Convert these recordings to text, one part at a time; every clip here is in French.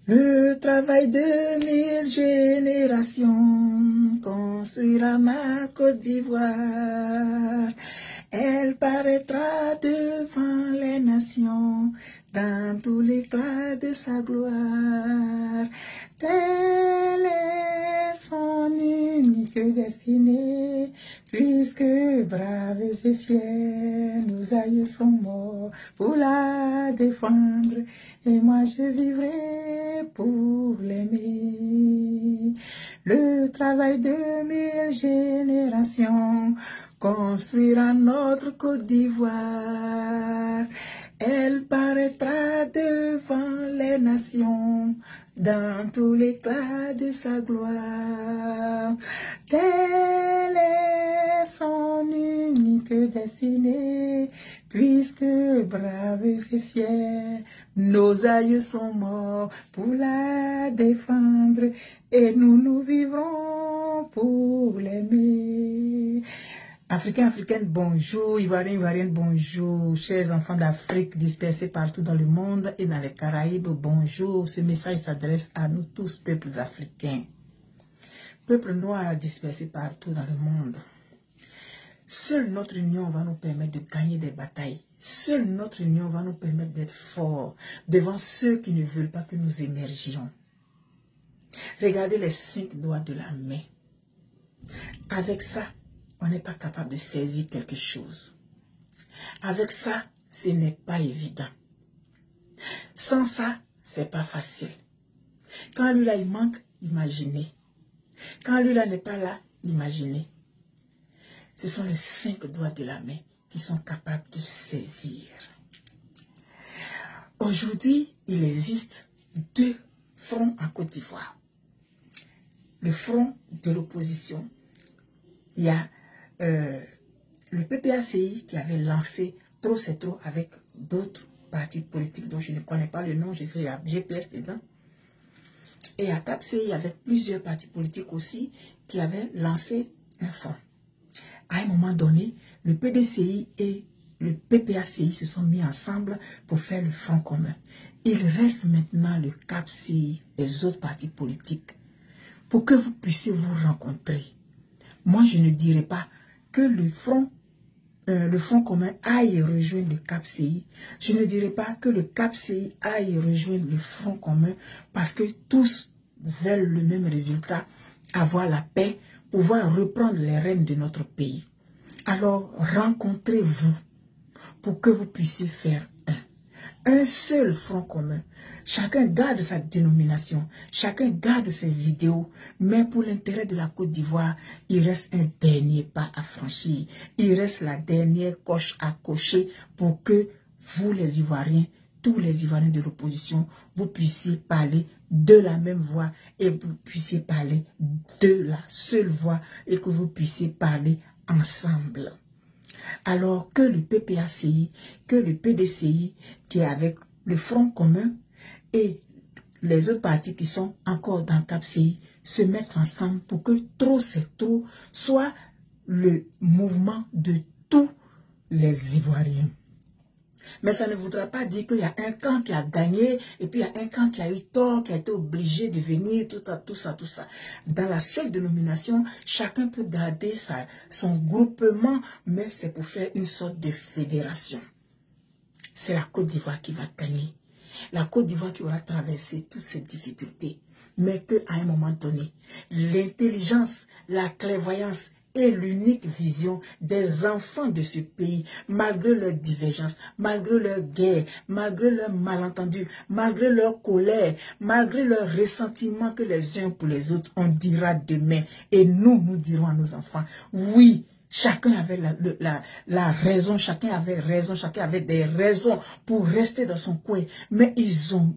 Le travail de 1000 générations construira ma Côte d'Ivoire. Elle paraîtra devant les nations dans tout l'éclat de sa gloire. Telle est son unique destinée, puisque braves et fiers, nos aïeux sont morts pour la défendre, et moi je vivrai pour l'aimer. Le travail de 1000 générations construira notre Côte d'Ivoire. Elle paraîtra devant les nations dans tout l'éclat de sa gloire. Telle est son unique destinée, puisque braves et fiers, nos aïeux sont morts pour la défendre, et nous vivrons pour l'aimer. Africains, Africaines, bonjour. Ivoiriens, Ivoiriennes, bonjour. Chers enfants d'Afrique dispersés partout dans le monde et dans les Caraïbes, bonjour. Ce message s'adresse à nous tous, peuples africains. Peuples noirs dispersés partout dans le monde. Seule notre union va nous permettre de gagner des batailles. Seule notre union va nous permettre d'être forts devant ceux qui ne veulent pas que nous émergions. Regardez les 5 doigts de la main. Avec ça, on n'est pas capable de saisir quelque chose. Avec ça, ce n'est pas évident. Sans ça, c'est pas facile. Quand lui là, il manque, imaginez. Quand lui là n'est pas là, imaginez. Ce sont les 5 doigts de la main qui sont capables de saisir. Aujourd'hui, il existe 2 fronts en Côte d'Ivoire. Le front de l'opposition. Il y a le PPACI qui avait lancé Trop c'est trop avec d'autres partis politiques dont je ne connais pas le nom, je sais, il y a GPS dedans. Et à CAPCI, avec plusieurs partis politiques aussi qui avaient lancé un front. À un moment donné, le PDCI et le PPACI se sont mis ensemble pour faire le front commun. Il reste maintenant le CAPCI, les autres partis politiques, pour que vous puissiez vous rencontrer. Moi, je ne dirais pas que le front commun aille rejoindre le CAPCI. Je ne dirais pas que le CAPCI aille rejoindre le front commun parce que tous veulent le même résultat, avoir la paix, pouvoir reprendre les rênes de notre pays. Alors, rencontrez-vous pour que vous puissiez faire un seul front commun. Chacun garde sa dénomination, chacun garde ses idéaux, mais pour l'intérêt de la Côte d'Ivoire, il reste un dernier pas à franchir. Il reste la dernière coche à cocher pour que vous les Ivoiriens, tous les Ivoiriens de l'opposition, vous puissiez parler de la même voix et vous puissiez parler de la seule voix et que vous puissiez parler ensemble. Alors que le PPACI, que le PDCI, qui est avec le Front commun, et les autres partis qui sont encore dans le CAPCI, se mettent ensemble pour que Trop c'est trop soit le mouvement de tous les Ivoiriens. Mais ça ne voudra pas dire qu'il y a un camp qui a gagné et puis il y a un camp qui a eu tort, qui a été obligé de venir, tout ça. Dans la seule dénomination, chacun peut garder son groupement, mais c'est pour faire une sorte de fédération. C'est la Côte d'Ivoire qui va gagner. La Côte d'Ivoire qui aura traversé toutes ces difficultés. Mais qu'à un moment donné, l'intelligence, la clairvoyance et l'unique vision des enfants de ce pays, malgré leurs divergences, malgré leurs guerres, malgré leurs malentendus, malgré leur colère, malgré leur ressentiment que les uns pour les autres, on dira demain. Et nous dirons à nos enfants, oui, chacun avait la raison, chacun avait des raisons pour rester dans son coin. Mais ils ont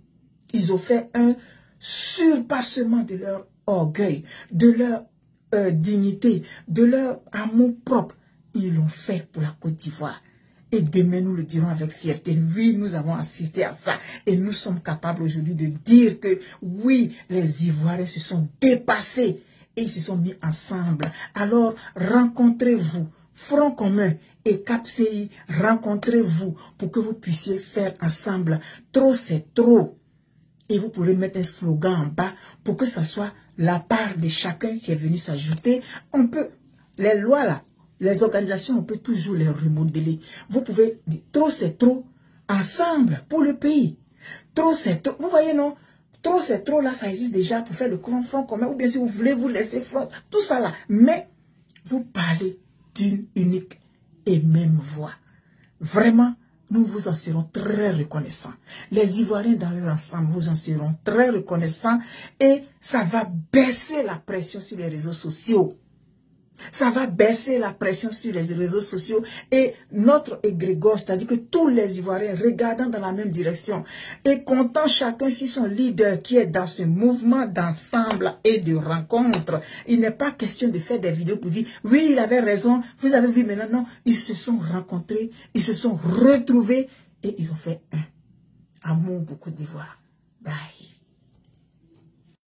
fait un surpassement de leur orgueil, de leur dignité, de leur amour propre. Ils l'ont fait pour la Côte d'Ivoire. Et demain, nous le dirons avec fierté. Oui, nous avons assisté à ça. Et nous sommes capables aujourd'hui de dire que oui, les Ivoiriens se sont dépassés. Et ils se sont mis ensemble. Alors, rencontrez-vous. Front commun et CAPCI, rencontrez-vous pour que vous puissiez faire ensemble. Trop, c'est trop. Et vous pourrez mettre un slogan en bas pour que ça soit la part de chacun qui est venu s'ajouter. On peut, les lois là, les organisations, on peut toujours les remodeler. Vous pouvez dire, trop c'est trop, ensemble pour le pays. Trop c'est trop. Vous voyez non? Trop c'est trop là, ça existe déjà pour faire le front commun. Ou bien si vous voulez vous laisser front, tout ça là. Mais vous parlez d'une unique et même voix. Vraiment, nous vous en serons très reconnaissants. Les Ivoiriens dans leur ensemble vous en seront très reconnaissants et ça va baisser la pression sur les réseaux sociaux. Ça va baisser la pression sur les réseaux sociaux et notre égrégore, c'est-à-dire que tous les Ivoiriens regardant dans la même direction et comptant chacun sur son leader qui est dans ce mouvement d'ensemble et de rencontre. Il n'est pas question de faire des vidéos pour dire « Oui, il avait raison, vous avez vu maintenant. » Non, ils se sont rencontrés, ils se sont retrouvés et ils ont fait un. Amour, beaucoup d'Ivoire. Bye.